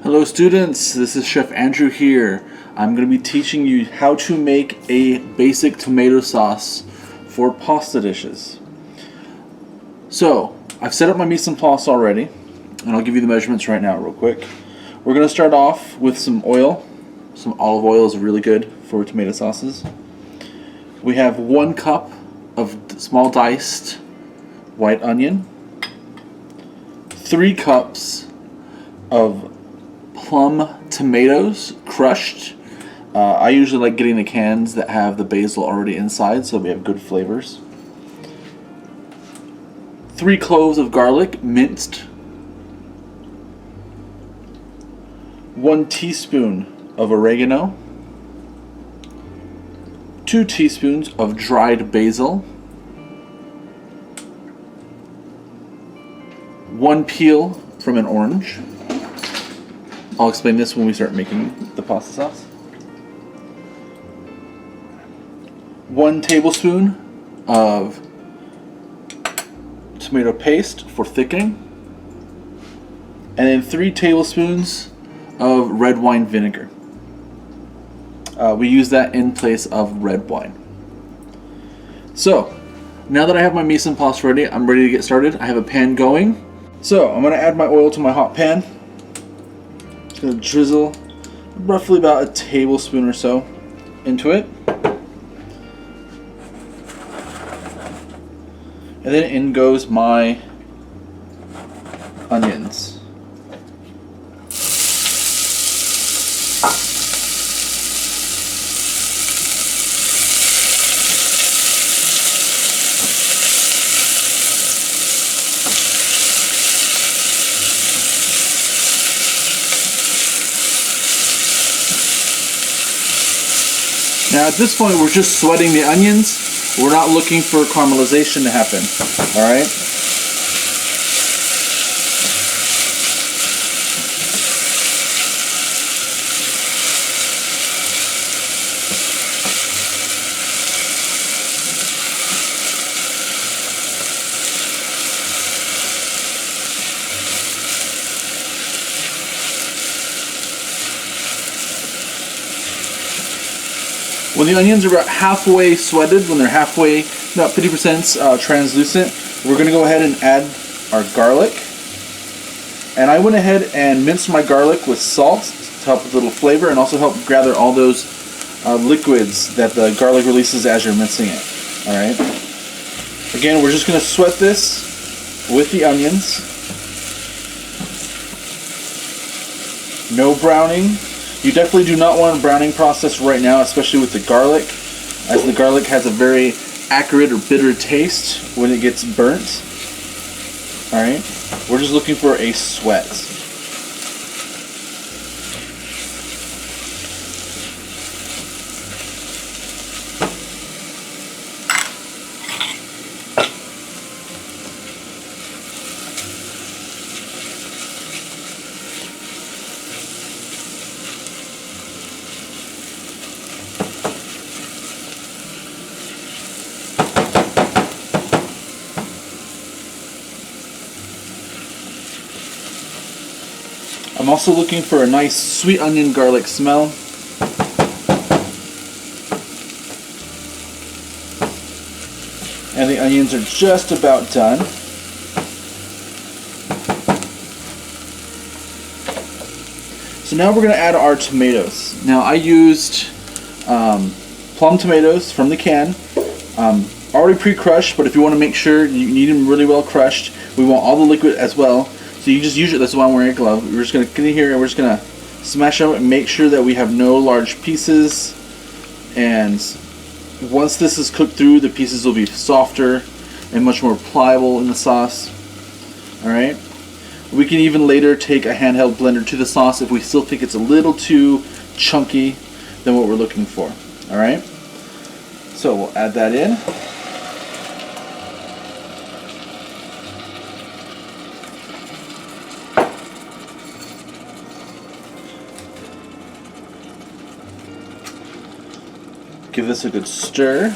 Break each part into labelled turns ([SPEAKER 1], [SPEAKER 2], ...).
[SPEAKER 1] Hello students, this is Chef Andrew here. I'm going to be teaching you how to make a basic tomato sauce for pasta dishes. So, I've set up my mise en place already, and I'll give you the measurements right now real quick. We're going to start off with some oil. Some olive oil is really good for tomato sauces. We have 1 cup of small diced white onion, 3 cups of plum tomatoes crushed. I usually like getting the cans that have the basil already inside so we have good flavors. 3 cloves of garlic minced. 1 teaspoon of oregano. 2 teaspoons of dried basil. 1 peel from an orange. I'll explain this when we start making the pasta sauce. 1 tablespoon of tomato paste for thickening. And then 3 tablespoons of red wine vinegar. We use that in place of red wine. So, now that I have my mise en place ready, I'm ready to get started. I have a pan going. So, I'm going to add my oil to my hot pan. Just going to drizzle roughly about a tablespoon or so into it. And then in goes my onions. Now at this point we're just sweating the onions. We're not looking for caramelization to happen. Alright? When the onions are about halfway sweated, when they're halfway, about 50% translucent, we're going to go ahead and add our garlic. And I went ahead and minced my garlic with salt to help with a little flavor and also help gather all those liquids that the garlic releases as you're mincing it. Alright? Again, we're just going to sweat this with the onions. No browning. You definitely do not want a browning process right now, especially with the garlic, as the garlic has a very acrid or bitter taste when it gets burnt. Alright? We're just looking for a sweat. I'm also looking for a nice sweet onion garlic smell. And the onions are just about done. So now we're going to add our tomatoes. Now I used plum tomatoes from the can, already pre-crushed, but if you want to make sure you need them really well crushed, we want all the liquid as well. So you just use it, that's why I'm wearing a glove. We're just going to get in here and we're just going to smash them and make sure that we have no large pieces. And once this is cooked through, the pieces will be softer and much more pliable in the sauce. Alright? We can even later take a handheld blender to the sauce if we still think it's a little too chunky than what we're looking for. Alright? So we'll add that in. Give this a good stir.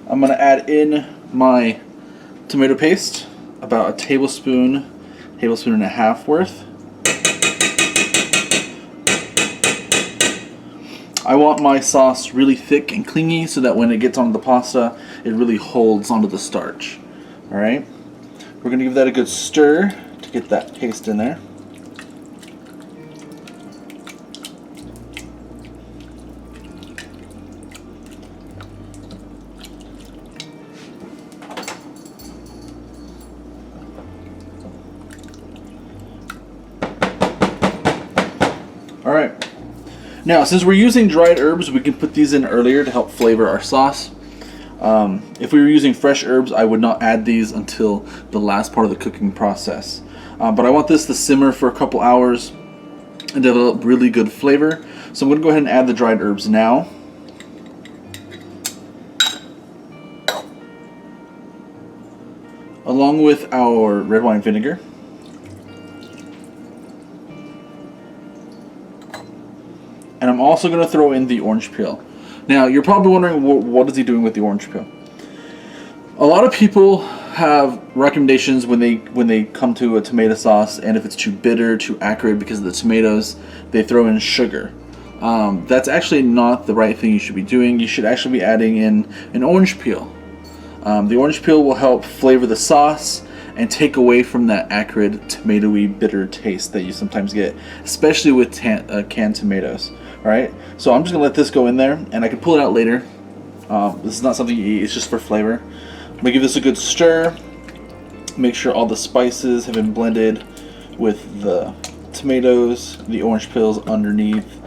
[SPEAKER 1] I'm going to add in my tomato paste, about a tablespoon and a half worth. I want my sauce really thick and clingy so that when it gets onto the pasta, it really holds onto the starch. Alright? We're going to give that a good stir to get that paste in there. Alright. Now, since we're using dried herbs, we can put these in earlier to help flavor our sauce. If we were using fresh herbs, I would not add these until the last part of the cooking process. But I want this to simmer for a couple hours and develop really good flavor. So I'm going to go ahead and add the dried herbs now. Along with our red wine vinegar. And I'm also going to throw in the orange peel. Now, you're probably wondering, what is he doing with the orange peel? A lot of people have recommendations when they come to a tomato sauce, and if it's too bitter, too acrid because of the tomatoes, they throw in sugar. That's actually not the right thing you should be doing. You should actually be adding in an orange peel. The orange peel will help flavor the sauce and take away from that acrid, tomatoey, bitter taste that you sometimes get, especially with canned tomatoes. Alright, so I'm just going to let this go in there, and I can pull it out later. This is not something you eat, it's just for flavor. I'm going to give this a good stir. Make sure all the spices have been blended with the tomatoes, the orange peels underneath,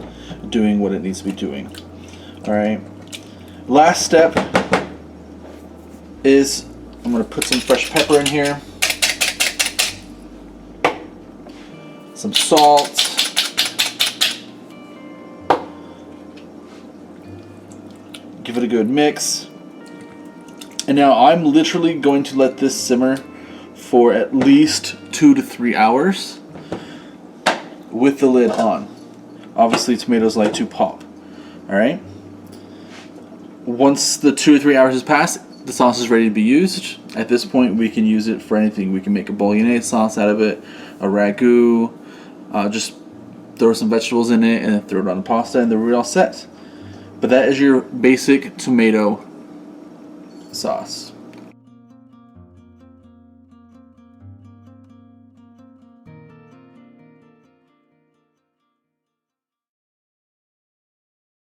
[SPEAKER 1] doing what it needs to be doing. Alright, last step is I'm going to put some fresh pepper in here, some salt, give it a good mix, and now I'm literally going to let this simmer for at least 2 to 3 hours with the lid on. Obviously tomatoes like to pop. Alright, once the 2 or 3 hours has passed, the sauce is ready to be used. At this point we can use it for anything. We can make a bolognese sauce out of it, a ragu, just throw some vegetables in it and then throw it on the pasta, and then we're all set. But that is your basic tomato sauce.